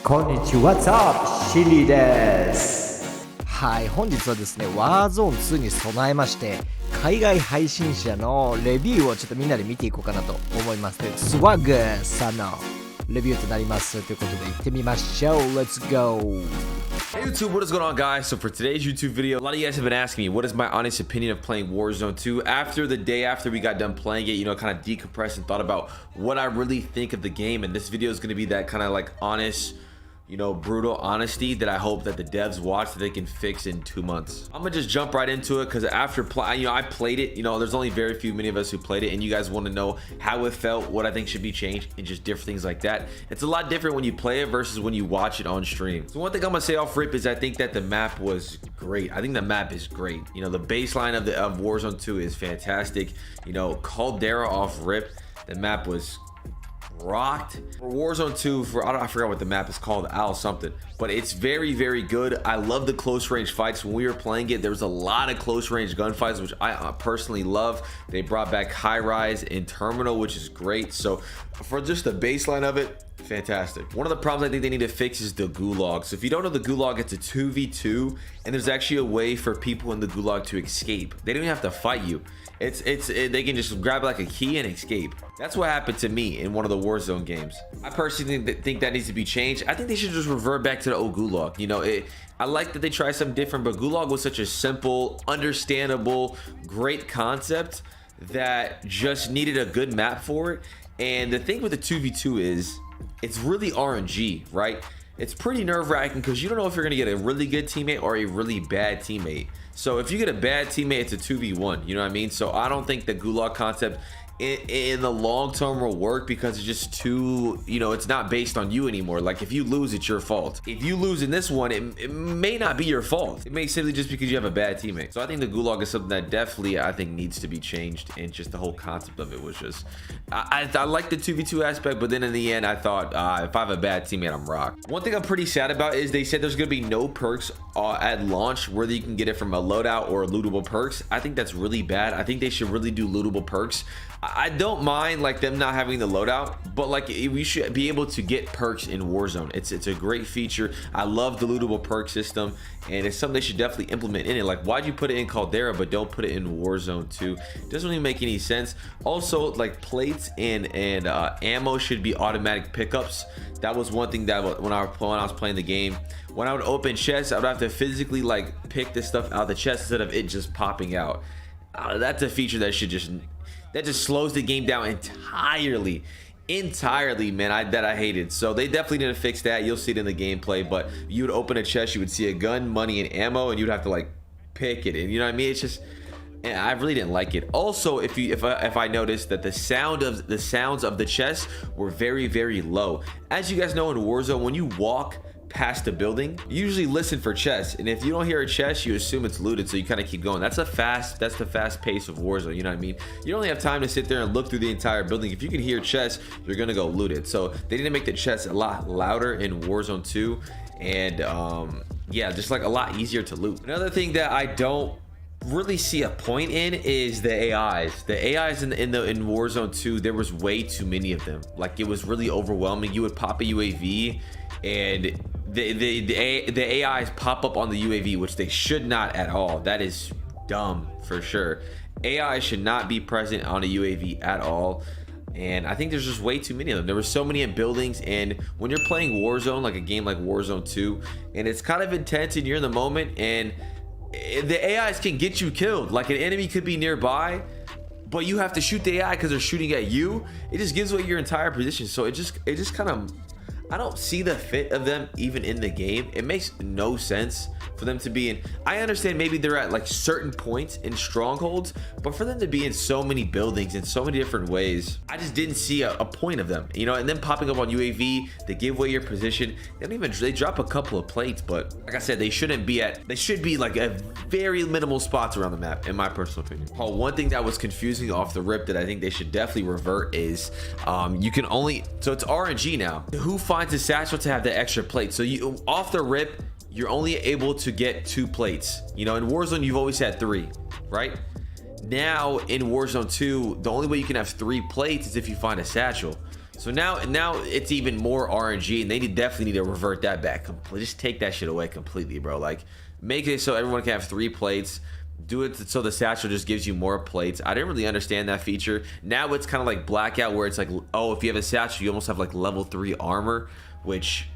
こんにちは、What's up? シンリーです。はい、本日はですね、Warzone2 に備えまして、海外配信者のレビューをちょっとみんなで見ていこうかなと思います。Swagg さんのレビューとなります。ということで行ってみましょう。Let's go! Hey YouTube, what is going on, guys? So for today's YouTube video, a lot of you guys have been asking me what is my honest opinion of playing Warzone 2 after the day after we got done playing it, kind of decompressed and thought about what I really think of the game. And this video is going to be that kind of like honest, brutal honesty that I hope that the devs watch that they can fix in 2 months. I'm gonna just jump right into it because after I played it, there's only many of us who played it, and you guys want to know how it felt, what I think should be changed, and just different things like that. It's a lot different when you play it versus when you watch it on stream. So one thing I'm gonna say off rip is I think that the map was great. I think the map is great. The baseline of Warzone 2 is fantastic. Caldera off rip, the map was rocked. For Warzone 2, I forgot what the map is called, Owl something, but it's very, very good. I love the close range fights. When we were playing it, there was a lot of close range gunfights, which I personally love. They brought back high rise and terminal, which is great. So for just the baseline of it, fantastic. One of the problems I think they need to fix is the gulag. So if you don't know the gulag, it's a 2v2, and there's actually a way for people in the gulag to escape. They don't even have to fight you. They can just grab like a key and escape. That's what happened to me in one of the Warzone games. I personally think that needs to be changed. I think they should just revert back to the old gulag. I like that they try something different, but gulag was such a simple, understandable, great concept that just needed a good map for it. And the thing with the 2v2 is it's really RNG, right? It's pretty nerve-wracking because you don't know if you're gonna get a really good teammate or a really bad teammate. So if you get a bad teammate, it's a 2v1, you know what I mean? So I don't think the gulag concept in the long term will work because it's just too, it's not based on you anymore. Like if you lose, it's your fault. If you lose in this one, it may not be your fault. It may simply just because you have a bad teammate. So I think the gulag is something that definitely I think needs to be changed, and just the whole concept of it was just I like the 2v2 aspect, but then in the end I thought if I have a bad teammate, I'm rocked. One thing I'm pretty sad about is they said there's gonna be no perks at launch, whether you can get it from a loadout or lootable perks. I think that's really bad. I think they should really do lootable perks. I don't mind like them not having the loadout, but like we should be able to get perks in Warzone. It's a great feature. I love the lootable perk system, and it's something they should definitely implement in it. Like, why'd you put it in Caldera but don't put it in Warzone 2? It doesn't really make any sense. Also, like plates and ammo should be automatic pickups. That was one thing that when I was playing the game, when I would open chests, I would have to physically like pick this stuff out of the chest instead of it just popping out. That's a feature that should just slows the game down entirely, man. I hated. So they definitely need to fix that. You'll see it in the gameplay, but you would open a chest, you would see a gun, money, and ammo, and you'd have to like pick it, and you know what I mean? It's just, I really didn't like it. Also, if I noticed that the sounds of the chest were very, very low. As you guys know, in Warzone, when you walk past a building, you usually listen for chests, and if you don't hear a chest, you assume it's looted, so you kind of keep going. That's the fast pace of Warzone, you know what I mean? You don't really have time to sit there and look through the entire building. If you can hear chests, you're gonna go loot it. So they need to make the chests a lot louder in Warzone 2, and yeah, just like a lot easier to loot. Another thing that I don't really see a point in is the AIs. The AIs in Warzone 2, there was way too many of them. Like, it was really overwhelming. You would pop a UAV and the AIs pop up on the UAV, which they should not at all. That is dumb for sure. AI should not be present on a UAV at all, and I think there's just way too many of them. There were so many in buildings, and when you're playing Warzone, like a game like Warzone 2, and it's kind of intense and you're in the moment, and the AIs can get you killed. Like, an enemy could be nearby, but you have to shoot the AI because they're shooting at you. It just gives away your entire position. So it just kind of, I don't see the fit of them even in the game. It makes no sense for them to be in. I understand maybe they're at like certain points in strongholds, but for them to be in so many buildings in so many different ways, I just didn't see a point of them, and then popping up on UAV, they give away your position. They drop a couple of plates, but like I said, they should be like a very minimal spots around the map, in my personal opinion. One thing that was confusing off the rip that I think they should definitely revert is you can only, so it's RNG now. Who finds a satchel to have the extra plate? So you off the rip, you're only able to get 2 plates. In Warzone, you've always had 3, right? Now in Warzone 2, the only way you can have 3 plates is if you find a satchel. So now it's even more RNG, and they definitely need to revert that back completely. Just take that shit away completely, bro. Like, make it so everyone can have 3 plates. Do it so the satchel just gives you more plates. I didn't really understand that feature. Now it's kind of like Blackout, where it's like, oh, if you have a satchel, you almost have like level 3 armor, which,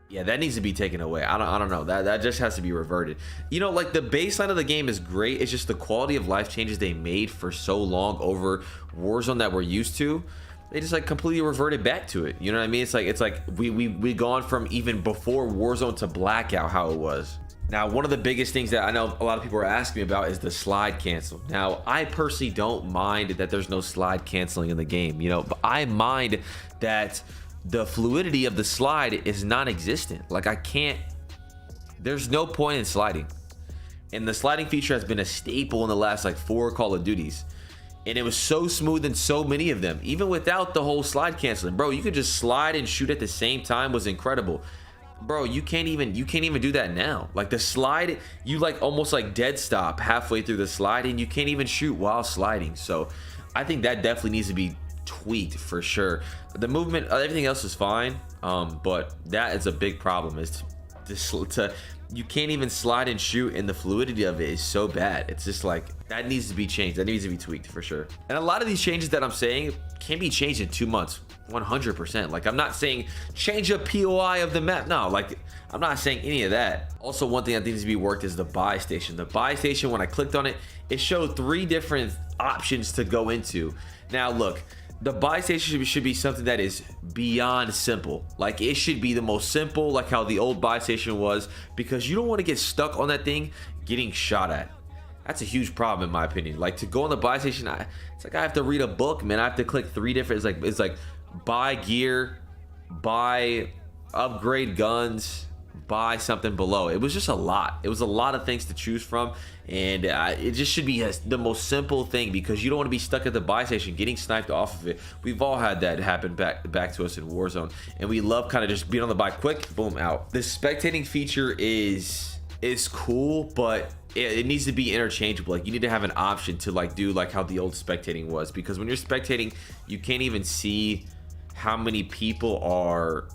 yeah, that needs to be taken away. I don't know. That just has to be reverted. You know, like, the baseline of the game is great. It's just the quality of life changes they made for so long over Warzone that we're used to. They just like completely reverted back to it. You know what I mean? It's like we gone from even before Warzone to Blackout how it was. Now, one of the biggest things that I know a lot of people are asking me about is the slide cancel. Now, I personally don't mind that there's no slide canceling in the game, you know, but I mind that the fluidity of the slide is non-existent. Like, there's no point in sliding. And the sliding feature has been a staple in the last like 4 Call of Duties. And it was so smooth in so many of them, even without the whole slide canceling. Bro, you could just slide and shoot at the same time. Was incredible. Bro, you can't even do that now. Like, the slide, you like almost like dead stop halfway through the slide, and you can't even shoot while sliding. So I think that definitely needs to be tweaked for sure. The movement, everything else is fine, but that is a big problem, is you can't even slide and shoot, and the fluidity of it is so bad. It's just like, that needs to be changed. That needs to be tweaked for sure. And a lot of these changes that I'm saying can be changed in 2 months, 100%. Like, I'm not saying change a POI of the map. No, like, I'm not saying any of that. Also, one thing that needs to be worked is the buy station. The buy station, when I clicked on it, it showed 3 different options to go into. Now, look, the buy station should be something that is beyond simple. Like, it should be the most simple, like how the old buy station was, because you don't want to get stuck on that thing getting shot at. That's a huge problem in my opinion. Like, to go on the buy station, it's like I have to read a book, man. I have to click 3 different, it's like buy gear, buy upgrade guns, buy something below. It was just a lot. It was a lot of things to choose from, and it just should be the most simple thing, because you don't want to be stuck at the buy station getting sniped off of it. We've all had that happen back to us in Warzone, and we love kind of just being on the buy quick, boom, out. The spectating feature is cool, but it needs to be interchangeable. Like, you need to have an option to like do like how the old spectating was, because when you're spectating, you can't even see how many people are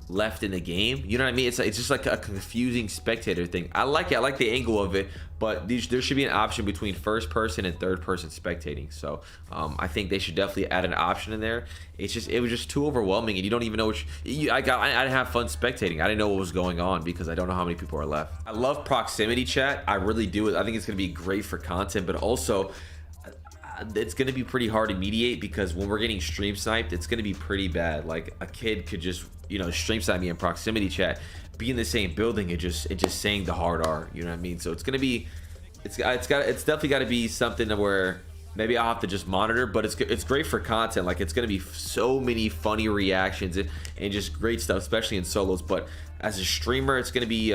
left in the game. You know what I mean? It's just like a confusing spectator thing. I like it. I like the angle of it, but there should be an option between first person and third person spectating. So I think they should definitely add an option in there. It was just too overwhelming, and you don't even know which. I didn't have fun spectating. I didn't know what was going on because I don't know how many people are left. I love proximity chat. I really do. I think it's gonna be great for content, but also it's going to be pretty hard to mediate, because when we're getting stream sniped, it's going to be pretty bad. Like, a kid could just, you know, stream snipe me in proximity chat, be in the same building, and just saying the hard R, you know what I mean? So it's going to be, it's definitely got to be something where maybe I'll have to just monitor, but it's great for content. Like, it's going to be so many funny reactions and just great stuff, especially in solos. But as a streamer, it's going to be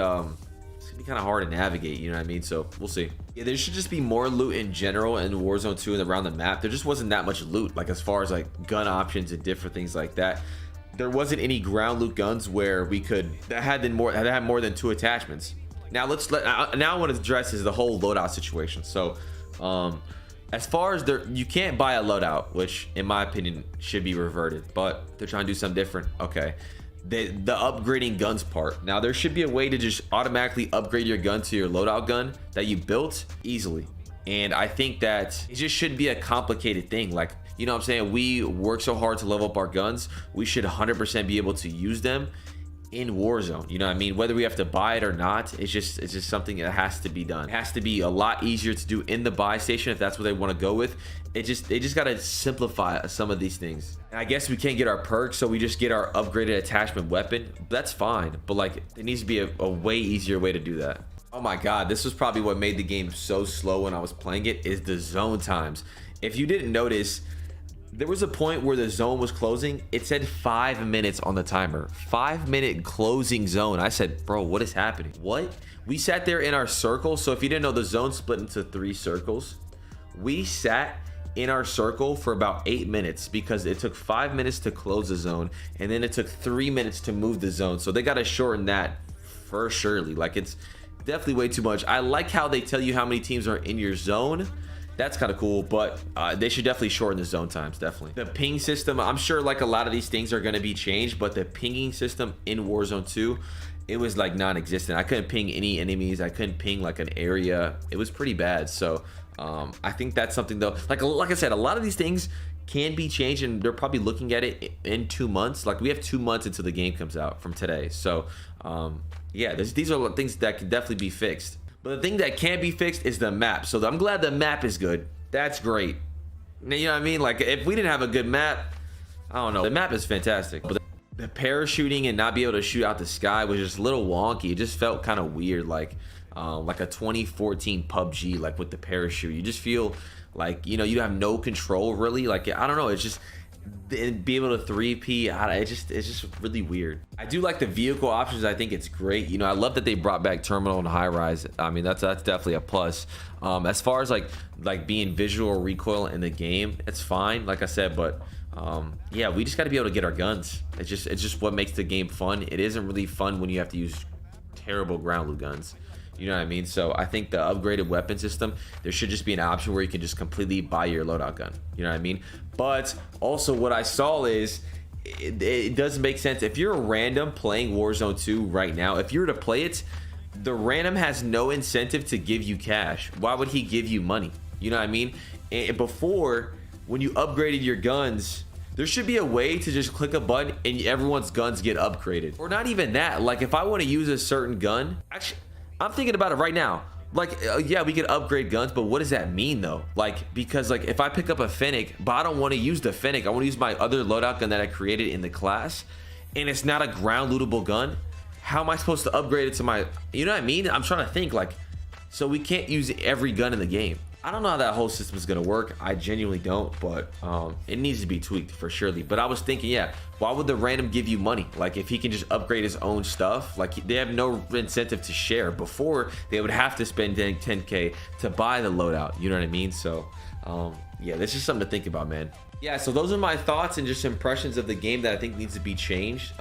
kind of hard to navigate, you know what I mean? So we'll see. Yeah, there should just be more loot in general in Warzone 2 and around the map. There just wasn't that much loot, like as far as like gun options and different things like that. There wasn't any ground loot guns where we could that had more than 2 attachments. Now now what it addresses is the whole loadout situation. So as far as you can't buy a loadout, which in my opinion should be reverted, but they're trying to do something different. Okay. The upgrading guns part. Now, there should be a way to just automatically upgrade your gun to your loadout gun that you built easily. And I think that it just shouldn't be a complicated thing. Like, you know what I'm saying? We work so hard to level up our guns. We should 100% be able to use them in Warzone. You know what I mean? Whether we have to buy it or not, it's just something that has to be done. It has to be a lot easier to do in the buy station if that's what they want to go with. They just got to simplify some of these things. And I guess we can't get our perks, so we just get our upgraded attachment weapon. That's fine, but like, it needs to be a way easier way to do that. Oh my god, this was probably what made the game so slow when I was playing it, is the zone times. If you didn't notice, there was a point where the zone was closing. It said 5 minutes on the timer. 5-minute closing zone. I said, bro, what is happening? What? We sat there in our circle. So if you didn't know, the zone split into 3 circles. We sat in our circle for about 8 minutes because it took 5 minutes to close the zone, and then it took 3 minutes to move the zone. So they got to shorten that for surely. Like, it's definitely way too much. I like how they tell you how many teams are in your zone. That's kind of cool, but they should definitely shorten the zone times, definitely. The ping system, I'm sure like a lot of these things are going to be changed, but the pinging system in Warzone 2, it was like non-existent. I couldn't ping any enemies. I couldn't ping like an area. It was pretty bad. So I think that's something though, like I said, a lot of these things can be changed, and they're probably looking at it in 2 months. Like we have 2 months until the game comes out from today. So yeah, these are things that can definitely be fixed. But the thing that can't be fixed is the map. So I'm glad the map is good. That's great. You know what I mean? Like if we didn't have a good map, I don't know. The map is fantastic. But the parachuting and not be able to shoot out the sky was just a little wonky. It just felt kind of weird, like a 2014 PUBG, like with the parachute. You just feel like, you know, you have no control really. Like I don't know. It's just be able to 3P. It's just really weird. I do like the vehicle options. I think it's great. You know, I love that they brought back terminal and high rise. I mean, that's definitely a plus. As far as like being visual recoil in the game, it's fine, like I said, but yeah, we just got to be able to get our guns. It's just what makes the game fun. It isn't really fun when you have to use terrible ground loot guns. You know what I mean? So I think the upgraded weapon system, there should just be an option where you can just completely buy your loadout gun. You know what I mean? But also what I saw is it doesn't make sense. If you're a random playing Warzone 2 right now, if you were to play it, the random has no incentive to give you cash. Why would he give you money? You know what I mean? And before, when you upgraded your guns, there should be a way to just click a button and everyone's guns get upgraded. Or not even that. Like if I want to use a certain gun, actually, I'm thinking about it right now. Like, yeah, we can upgrade guns, but what does that mean though? Like, because like if I pick up a Fennec, but I don't want to use the Fennec, I want to use my other loadout gun that I created in the class, and it's not a ground lootable gun, how am I supposed to upgrade it to my, you know what I mean? I'm trying to think, like, so we can't use every gun in the game. I don't know how that whole system is going to work. I genuinely don't, but it needs to be tweaked for surely. But I was thinking, yeah, why would the random give you money? Like if he can just upgrade his own stuff, like they have no incentive to share. Before, they would have to spend 10K to buy the loadout. You know what I mean? So yeah, this is something to think about, man. Yeah, so those are my thoughts and just impressions of the game that I think needs to be changed.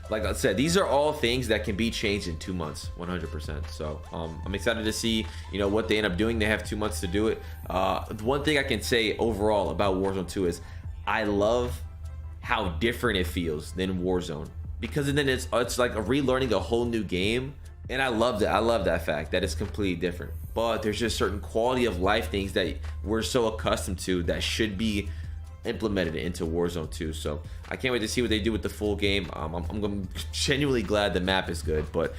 Like I said, these are all things that can be changed in 2 months, 100%. So I'm excited to see, you know, what they end up doing. They have 2 months to do it. One thing I can say overall about Warzone 2 is I love how different it feels than Warzone, because then it's like relearning a whole new game, and I love that. I love that fact that it's completely different. But there's just certain quality of life things that we're so accustomed to that should be implemented into Warzone 2. So I can't wait to see what they do with the full game. I'm genuinely glad the map is good, but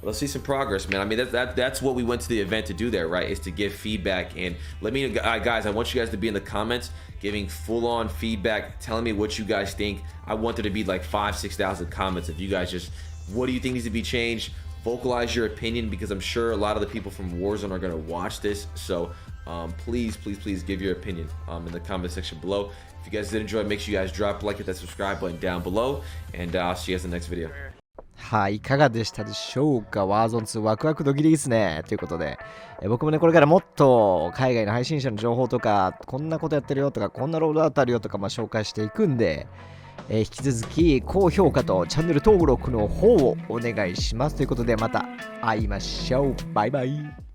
let's see some progress, man. I mean, that's what we went to the event to do there, right? Is to give feedback. And let me know, guys, I want you guys to be in the comments giving full-on feedback, telling me what you guys think. I want there to be like 5,000-6,000 comments of you guys just, what do you think needs to be changed? Vocalize your opinion, because I'm sure a lot of the people from Warzone are going to watch this. So please give your opinion in the comment section below. If you guys did enjoy, make sure you guys drop a like, hit that subscribe button down below, and I'll see you guys in the next video. はい、いかがでしたでしょうか。Warzone2ワクワクドキリですね。ということで、僕もね、これからもっと海外の配信者の情報とか、こんなことやってるよとか、こんなロードアウトあるよとか、紹介していくんで、引き続き高評価とチャンネル登録の方をお願いします。ということで、また会いましょう。バイバイ。